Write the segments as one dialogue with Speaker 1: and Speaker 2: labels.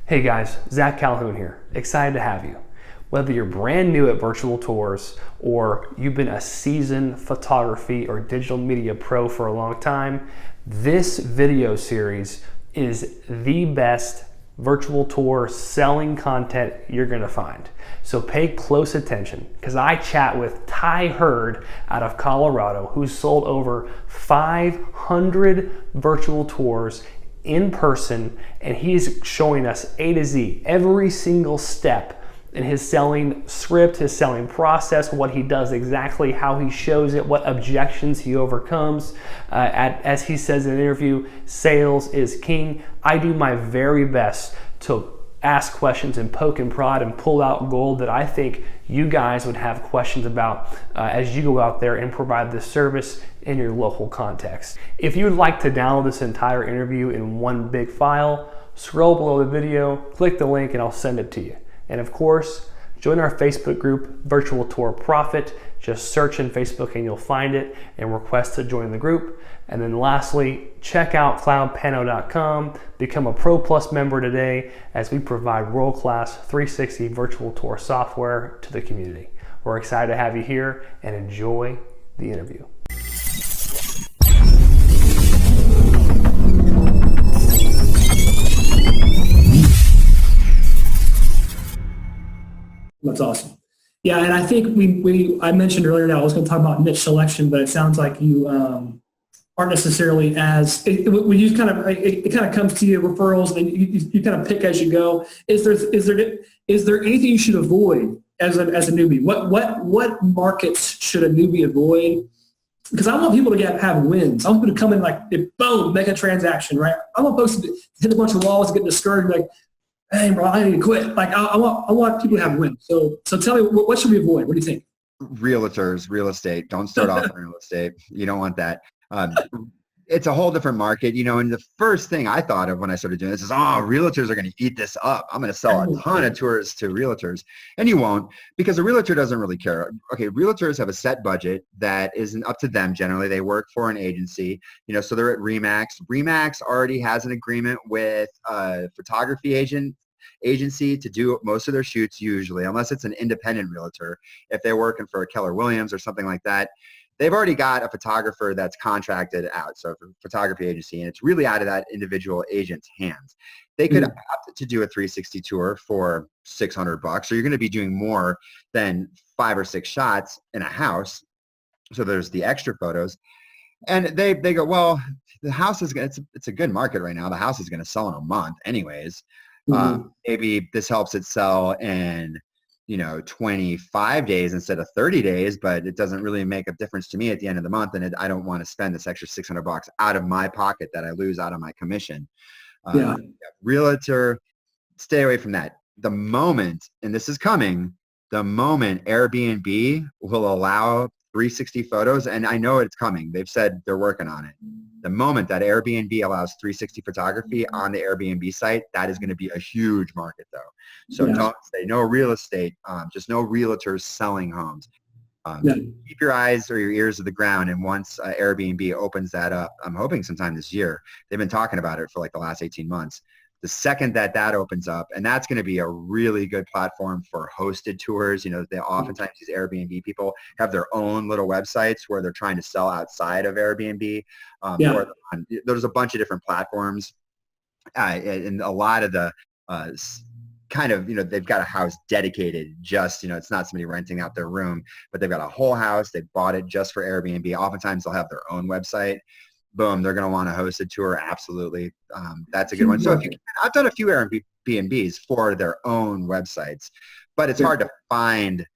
Speaker 1: Hey guys, Zach Calhoun here. Excited to have you. Whether you're brand new at virtual tours or you've been a seasoned photography or digital media pro for a long time, this video series is the best virtual tour selling content you're gonna find. So pay close attention because I chat with Hurd out of Colorado, who's sold over 500 virtual tours in person, and he's showing us A to Z, every single step in his selling script, his selling process, what he does exactly, how he shows it, what objections he overcomes. As he says in an interview, sales is king. I do my very best to ask questions and poke and prod and pull out gold that I think you guys would have questions about as you go out there and provide this service in your local context. If you'd like to download this entire interview in one big file, scroll below the video, click the link, and I'll send it to you. And of course, join our Facebook group, Virtual Tour Profit. Just search in Facebook and you'll find it and request to join the group. And then lastly, check out cloudpano.com. Become a Pro Plus member today as we provide world-class 360 virtual tour software to the community. We're excited to have you here and enjoy the interview.
Speaker 2: That's awesome. Yeah, and I think I mentioned earlier that I was going to talk about niche selection, but it sounds like you aren't necessarily as when you kind of it kind of comes to you referrals and you kind of pick as you go. Is there anything you should avoid as a newbie? What markets should a newbie avoid? Because I want people to have wins. I want people to come in like boom, make a transaction, right? I want folks to hit a bunch of walls and get discouraged, like, hey, bro, I need to quit. Like, I want people to have wins. So tell me, what should we avoid? What do you think?
Speaker 3: Realtors, real estate. Don't start off in real estate. You don't want that. It's a whole different market, and the first thing I thought of when I started doing this is, realtors are going to eat this up. I'm going to sell a ton of tours to realtors. And you won't, because a realtor doesn't really care. Okay, realtors have a set budget that isn't up to them generally. They work for an agency, so they're at RE/MAX. RE/MAX already has an agreement with a photography agency to do most of their shoots usually, unless it's an independent realtor. If they're working for a Keller Williams or something like that, they've already got a photographer that's contracted out, so a photography agency, and it's really out of that individual agent's hands. They could opt to do a 360 tour for $600, so you're going to be doing more than 5 or 6 shots in a house. So there's the extra photos, and they go, well, the house is it's a good market right now. The house is going to sell in a month, anyways. Maybe this helps it sell in 25 days instead of 30 days, but it doesn't really make a difference to me at the end of the month. And I don't want to spend this extra $600 out of my pocket that I lose out of my commission. Realtor, stay away from that. The moment, and this is coming, the moment Airbnb will allow 360 photos, and I know it's coming. They've said they're working on it. The moment that Airbnb allows 360 photography on the Airbnb site, that is going to be a huge market, though. So don't say no real estate, just no realtors selling homes. Keep your eyes or your ears to the ground, and once Airbnb opens that up, I'm hoping sometime this year. They've been talking about it for like the last 18 months. The second that opens up, and that's going to be a really good platform for hosted tours. They oftentimes, these Airbnb people have their own little websites where they're trying to sell outside of Airbnb. There's a bunch of different platforms, and a lot of the they've got a house dedicated just, it's not somebody renting out their room, but they've got a whole house. They bought it just for Airbnb. Oftentimes they'll have their own website. Boom, they're going to want a hosted tour. Absolutely. That's a good one. So I've done a few Airbnbs for their own websites, but it's hard to find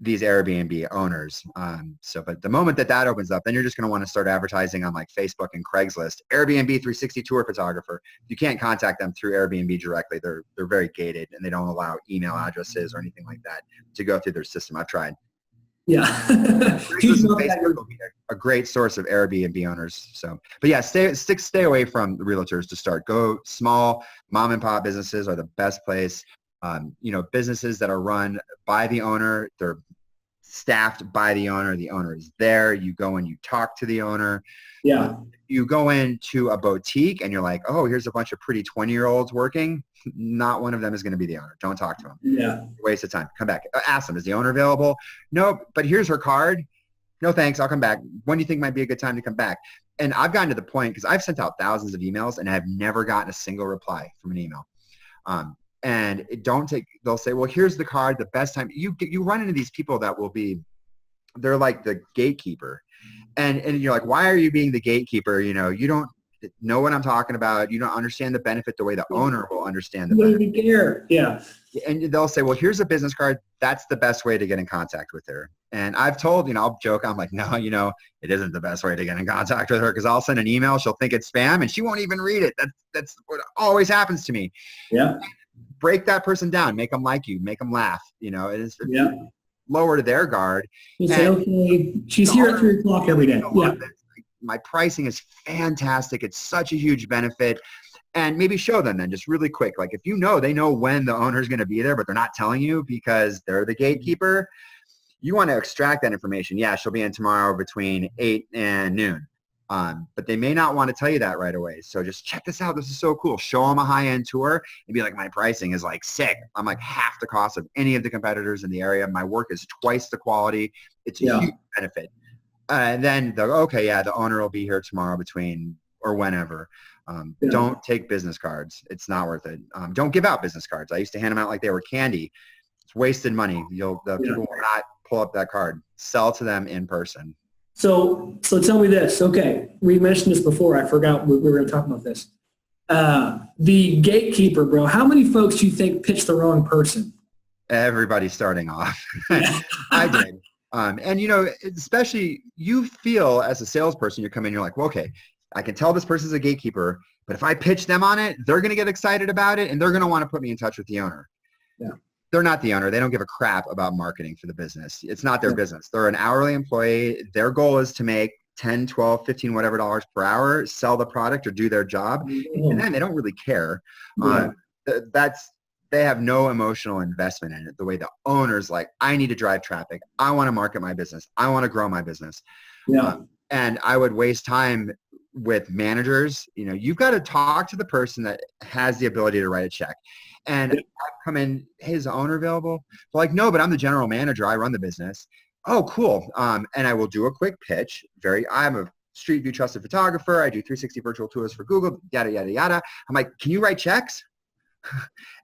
Speaker 3: these Airbnb owners. But the moment that opens up, then you're just going to want to start advertising on like Facebook and Craigslist. Airbnb 360 tour photographer. You can't contact them through Airbnb directly. They're very gated, and they don't allow email addresses or anything like that to go through their system. I've tried.
Speaker 2: Yeah.
Speaker 3: Facebook will be a great source of Airbnb owners. But yeah, stay away from the realtors to start. Go small mom and pop businesses are the best place. Businesses that are run by the owner, they're staffed by the owner. The owner is there. You go and you talk to the owner.
Speaker 2: Yeah.
Speaker 3: You go into a boutique and you're like, oh, here's a bunch of pretty 20-year-olds working. Not one of them is going to be the owner. Don't talk to them.
Speaker 2: Yeah.
Speaker 3: Waste of time. Come back. Ask them, is the owner available? No, but here's her card. No, thanks. I'll come back. When do you think might be a good time to come back? And I've gotten to the point, because I've sent out thousands of emails and I've never gotten a single reply from an email. And they'll say, well, here's the card, the best time. You run into these people that will be, they're like the gatekeeper. And you're like, why are you being the gatekeeper? You don't know what I'm talking about. You don't understand the benefit the way the owner will understand the benefit.
Speaker 2: You care. Yeah.
Speaker 3: And they'll say, well, here's a business card. That's the best way to get in contact with her. And I've told, I'll joke. I'm like, no, it isn't the best way to get in contact with her, because I'll send an email. She'll think it's spam and she won't even read it. That's what always happens to me.
Speaker 2: Yeah.
Speaker 3: Break that person down. Make them like you. Make them laugh. It is lower to their guard.
Speaker 2: You say, okay, she's here at 3 o'clock every day. Yeah.
Speaker 3: My pricing is fantastic. It's such a huge benefit. And maybe show them then just really quick. Like if they know when the owner's going to be there, but they're not telling you because they're the gatekeeper, you want to extract that information. Yeah, she'll be in tomorrow between 8 and noon. But they may not want to tell you that right away. So just check this out. This is so cool. Show them a high-end tour and be like, my pricing is like sick. I'm like half the cost of any of the competitors in the area. My work is twice the quality. It's a huge benefit. And then the owner will be here tomorrow between or whenever. Don't take business cards. It's not worth it. Don't give out business cards. I used to hand them out like they were candy. It's wasted money. People will not pull up that card. Sell to them in person.
Speaker 2: So tell me this. Okay, we mentioned this before. I forgot we were going to talk about this. The gatekeeper, bro. How many folks do you think pitched the wrong person?
Speaker 3: Everybody starting off. I did. And especially you feel as a salesperson, you come in, you're like, well, okay, I can tell this person's a gatekeeper, but if I pitch them on it, they're going to get excited about it and they're going to want to put me in touch with the owner.
Speaker 2: Yeah.
Speaker 3: They're not the owner. They don't give a crap about marketing for the business. It's not their business. They're an hourly employee. Their goal is to make 10, 12, 15, whatever dollars per hour, sell the product or do their job. And then they don't really care. They have no emotional investment in it. The way the owner's like, I need to drive traffic. I want to market my business. I want to grow my business.
Speaker 2: Yeah.
Speaker 3: And I would waste time with managers. You've got to talk to the person that has the ability to write a check. And I come in, hey, is the owner available? They're like, no, but I'm the general manager. I run the business. Oh, cool. And I will do a quick pitch. I'm a Street View trusted photographer. I do 360 virtual tours for Google, yada, yada, yada. I'm like, can you write checks?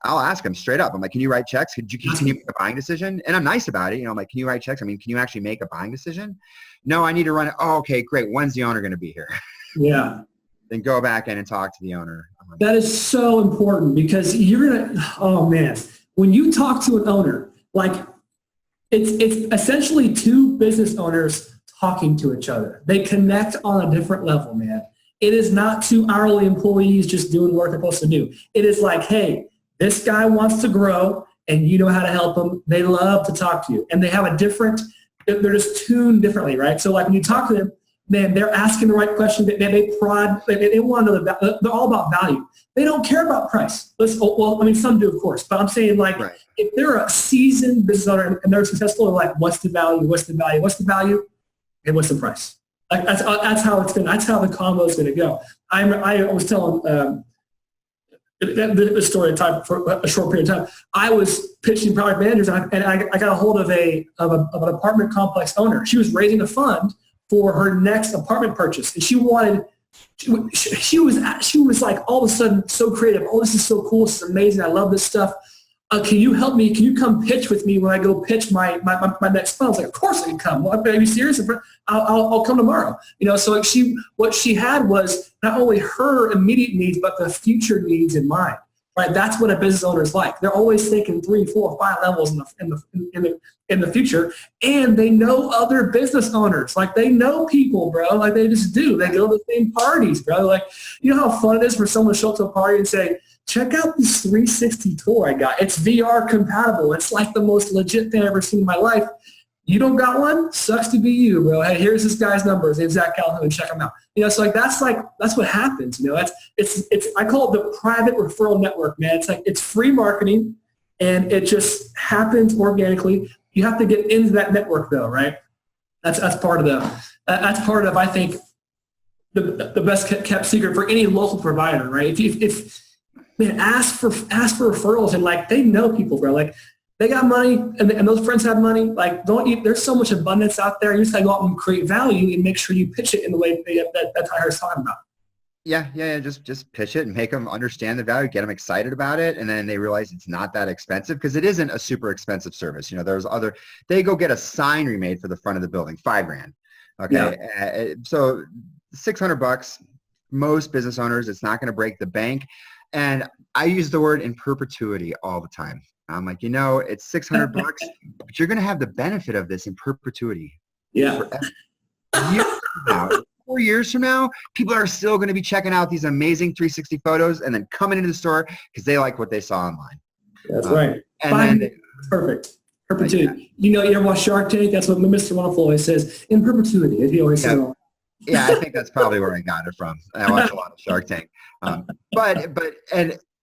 Speaker 3: I'll ask them straight up. I'm like, can you write checks? Can you make a buying decision? And I'm nice about it. I'm like, can you write checks? I mean, can you actually make a buying decision? No, I need to run it. Oh, okay, great. When's the owner going to be here?
Speaker 2: Yeah.
Speaker 3: Then go back in and talk to the owner.
Speaker 2: That is so important because you're going to, oh man, when you talk to an owner, like it's essentially two business owners talking to each other. They connect on a different level, man. It is not two hourly employees just doing what they're supposed to do. It is like, hey, this guy wants to grow and you know how to help them. They love to talk to you and they have they're just tuned differently, right? So like when you talk to them, man, they're asking the right questions. They want to know they're all about value. They don't care about price. Some do, of course, but I'm saying like if they're a seasoned business owner and they're successful, they're like, what's the value? What's the value? What's the value? And what's the price? Like that's how the combo is going to go. I was telling this story for a short period of time. I was pitching product managers, and I got a hold of an apartment complex owner. She was raising a fund for her next apartment purchase, and she was like all of a sudden so creative. Oh, this is so cool! This is amazing! I love this stuff. Can you help me? Can you come pitch with me when I go pitch my next fund? I was like, of course I can come. Well, are you serious? I'll come tomorrow. So what she had was not only her immediate needs, but the future needs in mind. Right? That's what a business owner is like. They're always thinking 3, 4, 5 levels in the future, and they know other business owners. Like they know people, bro. Like they just do. They go to the same parties, bro. Like how fun it is for someone to show up to a party and say, check out this 360 tour I got. It's VR compatible. It's like the most legit thing I've ever seen in my life. You don't got one? Sucks to be you, bro. Hey, here's this guy's number. His name's Zach Calhoun. Check him out. So that's what happens. It's I call it the private referral network, man. It's free marketing, and it just happens organically. You have to get into that network though, right? That's part of I think the best kept secret for any local provider, right? If man, ask for referrals, and like they know people, bro. Like they got money, and those friends have money. Like there's so much abundance out there. You just gotta go out and create value and make sure you pitch it in the way that Tyler's talking about.
Speaker 3: Yeah. Just pitch it and make them understand the value, get them excited about it, and then they realize it's not that expensive, because it isn't a super expensive service. They go get a sign remade for the front of the building, $5,000. Okay, yeah. So $600. Most business owners, it's not going to break the bank. And I use the word in perpetuity all the time. I'm like, it's $600, but you're going to have the benefit of this in perpetuity.
Speaker 2: Yeah.
Speaker 3: Years from now, 4 years from now, people are still going to be checking out these amazing 360 photos and then coming into the store because they like what they saw online.
Speaker 2: That's right.
Speaker 3: And then
Speaker 2: perfect. Perpetuity. You ever watch Shark Tank? That's what Mr. Wonderful always says. In perpetuity. He always says.
Speaker 3: Yeah, I think that's probably where I got it from. I watch a lot of Shark Tank. But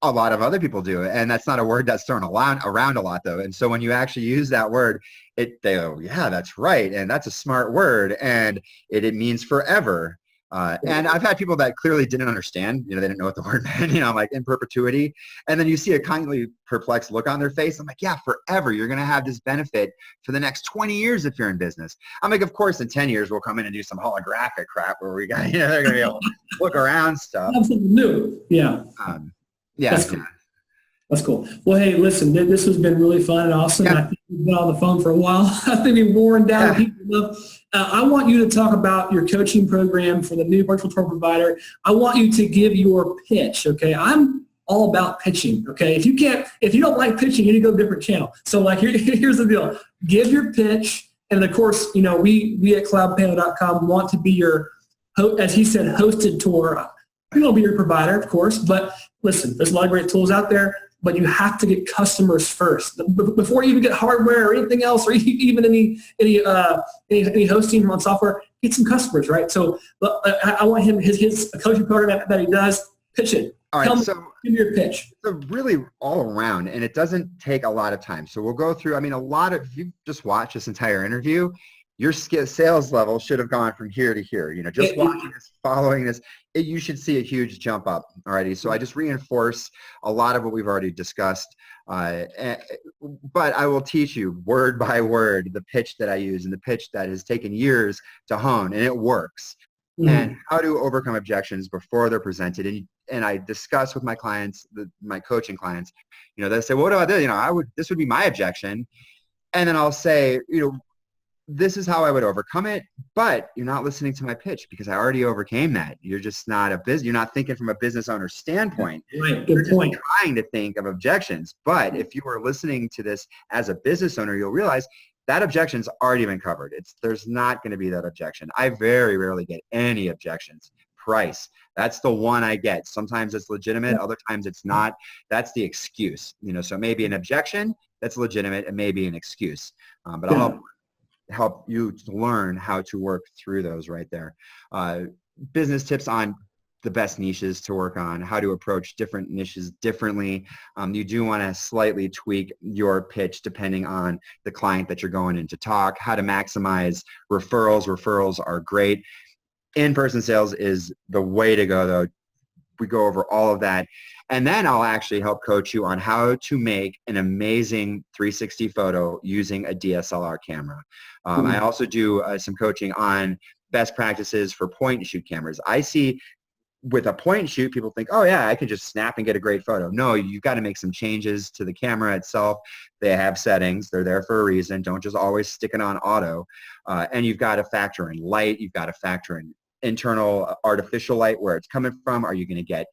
Speaker 3: a lot of other people do, and that's not a word that's thrown around a lot, though. And so when you actually use that word, they go, yeah, that's right, and that's a smart word, and it means forever. And I've had people that clearly didn't understand, they didn't know what the word meant, I'm like, in perpetuity. And then you see a kindly perplexed look on their face. I'm like, yeah, forever. You're going to have this benefit for the next 20 years if you're in business. I'm like, of course, in 10 years, we'll come in and do some holographic crap where we got, they're going to be able to look around stuff.
Speaker 2: Something new. Yeah.
Speaker 3: Yeah.
Speaker 2: That's cool. Well, hey, listen, this has been really fun and awesome. Yeah. I think we've been on the phone for a while. I think we've worn down. Yeah. People love. I want you to talk about your coaching program for the new virtual tour provider. I want you to give your pitch. Okay, I'm all about pitching. Okay, if you don't like pitching, you need to go to a different channel. So, like, here's the deal: give your pitch, and of course, we at cloudpanel.com want to be your, as he said, hosted tour. We will be your provider, of course, but listen, there's a lot of great tools out there, but you have to get customers first before you even get hardware or anything else, or even any hosting on software. Get some customers, right? So I want him his coaching program that he does. Pitch it.
Speaker 3: All right,
Speaker 2: give me your pitch.
Speaker 3: So really all around, and it doesn't take a lot of time. So we'll go through. If you just watch this entire interview, your sales level should have gone from here to here. Just watching this, following this, you should see a huge jump up already. So I just reinforce a lot of what we've already discussed. But I will teach you word by word the pitch that I use, and the pitch that has taken years to hone, and it works. Mm-hmm. And how to overcome objections before they're presented. And I discuss with my clients, my coaching clients, they say, well, what about this? This would be my objection. And then I'll say, this is how I would overcome it, but you're not listening to my pitch because I already overcame that. You're just not you're not thinking from a business owner standpoint.
Speaker 2: Right. Good point.
Speaker 3: Just trying to think of objections. But if you are listening to this as a business owner, you'll realize that objection's already been covered. There's not going to be that objection. I very rarely get any objections. Price. That's the one I get. Sometimes it's legitimate. Other times it's not. That's the excuse. So maybe an objection that's legitimate, and maybe an excuse. But I'll help you to learn how to work through those right there. Business tips on the best niches to work on, how to approach different niches differently. You do want to slightly tweak your pitch depending on the client that you're going in to talk, how to maximize referrals. Referrals are great. In-person sales is the way to go, though. We go over all of that. And then I'll actually help coach you on how to make an amazing 360 photo using a DSLR camera. I also do some coaching on best practices for point and shoot cameras. I see with a point and shoot, people think, oh yeah, I can just snap and get a great photo. No, you've got to make some changes to the camera itself. They have settings. They're there for a reason. Don't just always stick it on auto. And you've got to factor in light. You've got to factor in internal artificial light, where it's coming from. Are you going to get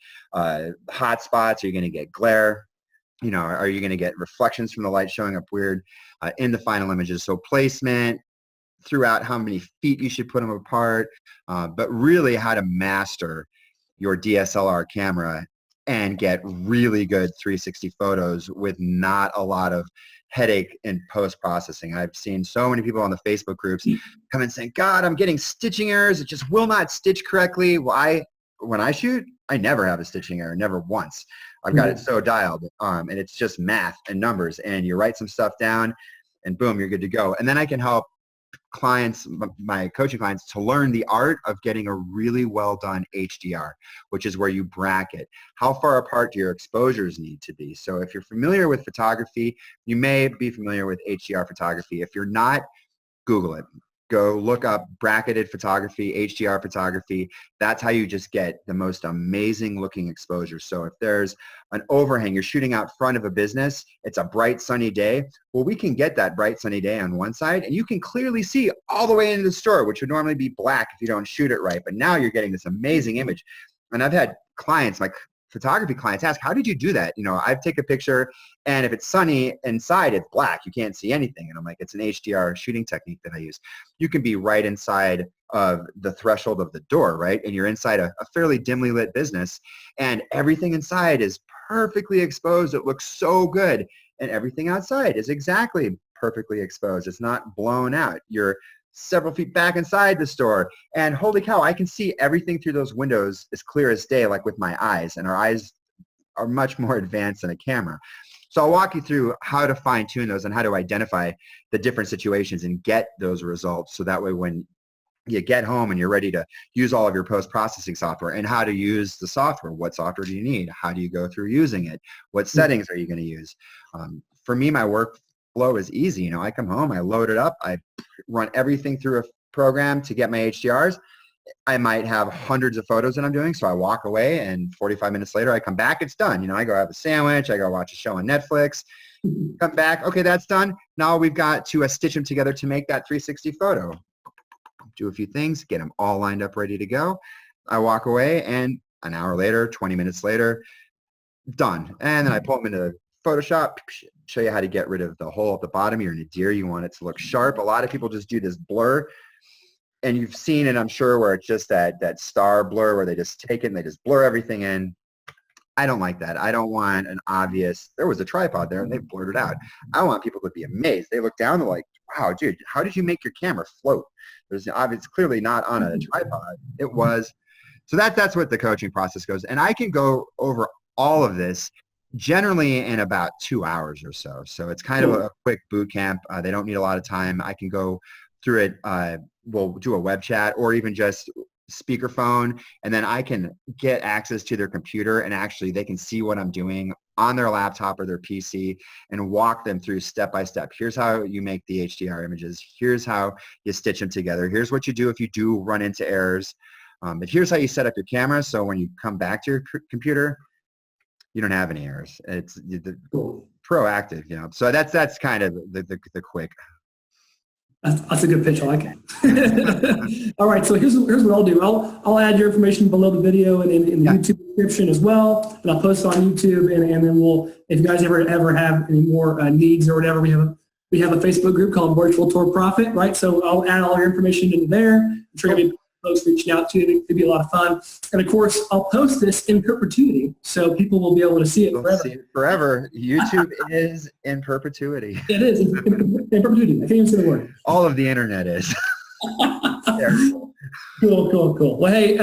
Speaker 3: hot spots? Are you going to get glare? Are you going to get reflections from the light showing up weird in the final images? So placement throughout, how many feet you should put them apart, but really how to master your DSLR camera and get really good 360 photos with not a lot of headache in post-processing. I've seen so many people on the Facebook groups come and saying, God, I'm getting stitching errors. It just will not stitch correctly. Well, when I shoot, I never have a stitching error, never once. I've got it so dialed, and it's just math and numbers, and you write some stuff down, and boom, you're good to go. And then I can help clients, my coaching clients, to learn the art of getting a really well done HDR, which is where you bracket. How far apart do your exposures need to be? So if you're familiar with photography, you may be familiar with HDR photography. If you're not, Google it. Go look up bracketed photography, HDR photography. That's how you just get the most amazing looking exposure. So if there's an overhang, you're shooting out front of a business, it's a bright sunny day. Well, we can get that bright sunny day on one side and you can clearly see all the way into the store, which would normally be black if you don't shoot it right. But now you're getting this amazing image. And I've had clients, like photography clients, ask, how did you do that? You know, I take a picture and if it's sunny inside, it's black. You can't see anything. And I'm like, it's an HDR shooting technique that I use. You can be right inside of the threshold of the door, right? And you're inside a fairly dimly lit business and everything inside is perfectly exposed. It looks so good. And everything outside is exactly perfectly exposed. It's not blown out. You're several feet back inside the store and holy cow, I can see everything through those windows as clear as day, like with my eyes, and our eyes are much more advanced than a camera. So I'll walk you through how to fine tune those and how to identify the different situations and get those results. So that way when you get home and you're ready to use all of your post-processing software, and how to use the software. What software do you need? How do you go through using it? What settings are you going to use? For me, my workflow is easy. You know, I come home, I load it up, I run everything through a program to get my HDRs. I might have hundreds of photos that I'm doing, so I walk away and 45 minutes later I come back, it's done. You know, I go have a sandwich, I go watch a show on Netflix, come back, okay, that's done. Now we've got to stitch them together to make that 360 photo. Do a few things, get them all lined up, ready to go. I walk away and an hour later, 20 minutes later, done. And then I pull them into Photoshop, show you how to get rid of the hole at the bottom. You're in a deer, you want it to look sharp. A lot of people just do this blur. And you've seen it, I'm sure, where it's just that star blur where they just take it and they just blur everything in. I don't like that. I don't want an obvious, there was a tripod there and they blurred it out. I want people to be amazed. They look down, they're like, wow, dude, how did you make your camera float? There's it's clearly not on a tripod. It was. So that's what the coaching process goes. And I can go over all of this generally in about 2 hours or so. So it's kind of a quick boot camp. They don't need a lot of time. I can go through it. We'll do a web chat or even just speakerphone, and then I can get access to their computer and actually they can see what I'm doing on their laptop or their PC and walk them through step by step. Here's how you make the HDR images. Here's how you stitch them together. Here's what you do if you do run into errors. But here's how you set up your camera so when you come back to your computer, you don't have any errors. It's proactive, you know. So that's kind of the quick.
Speaker 2: That's a good pitch. I like it. All right, so here's what I'll do. I'll add your information below the video and in the YouTube description as well, and I'll post it on YouTube. And then we'll, if you guys ever have any more needs or whatever, we have a Facebook group called Virtual Tour Profit, right? So I'll add all your information in there. I'm sure you'll be folks reaching out to you. It'd be a lot of fun. And of course, I'll post this in perpetuity, so people will be able to see it forever. See it forever.
Speaker 3: YouTube is in perpetuity.
Speaker 2: It is in perpetuity. I can't even say the word.
Speaker 3: All of the internet is.
Speaker 2: Cool. Well, hey,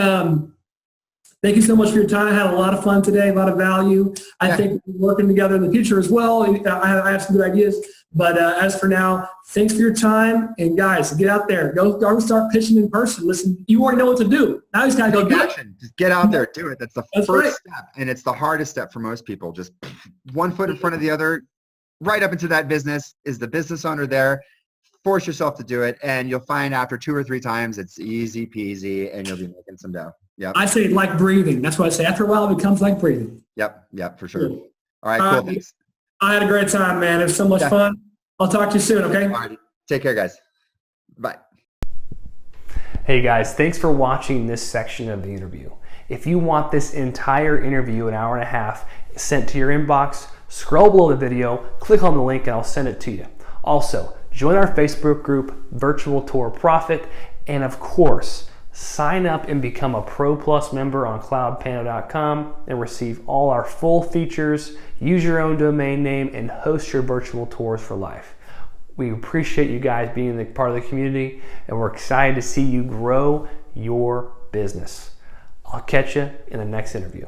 Speaker 2: thank you so much for your time. I had a lot of fun today, a lot of value. I think we're working together in the future as well. I have some good ideas. But as for now, thanks for your time. And guys, get out there. Go start pitching in person. Listen, you already know what to do. Now you just got to go do it.
Speaker 3: Just get out there, do it. That's the first step. And it's the hardest step for most people. Just one foot in front of the other, right up into that business. Is the business owner there? Force yourself to do it. And you'll find after 2 or 3 times, it's easy peasy and you'll be making some dough. Yep.
Speaker 2: I say like breathing. That's what I say. After a while, it becomes like breathing.
Speaker 3: Yep, for sure. Cool. All right, cool. Thanks.
Speaker 2: I had a great time, man. It was so much fun. I'll talk to you soon, okay?
Speaker 3: All right. Take care, guys. Bye.
Speaker 1: Hey, guys. Thanks for watching this section of the interview. If you want this entire interview, an hour and a half, sent to your inbox, scroll below the video, click on the link, and I'll send it to you. Also, join our Facebook group, Virtual Tour Profit, and of course, sign up and become a Pro Plus member on cloudpano.com and receive all our full features, use your own domain name, and host your virtual tours for life. We appreciate you guys being part of the community, and we're excited to see you grow your business. I'll catch you in the next interview.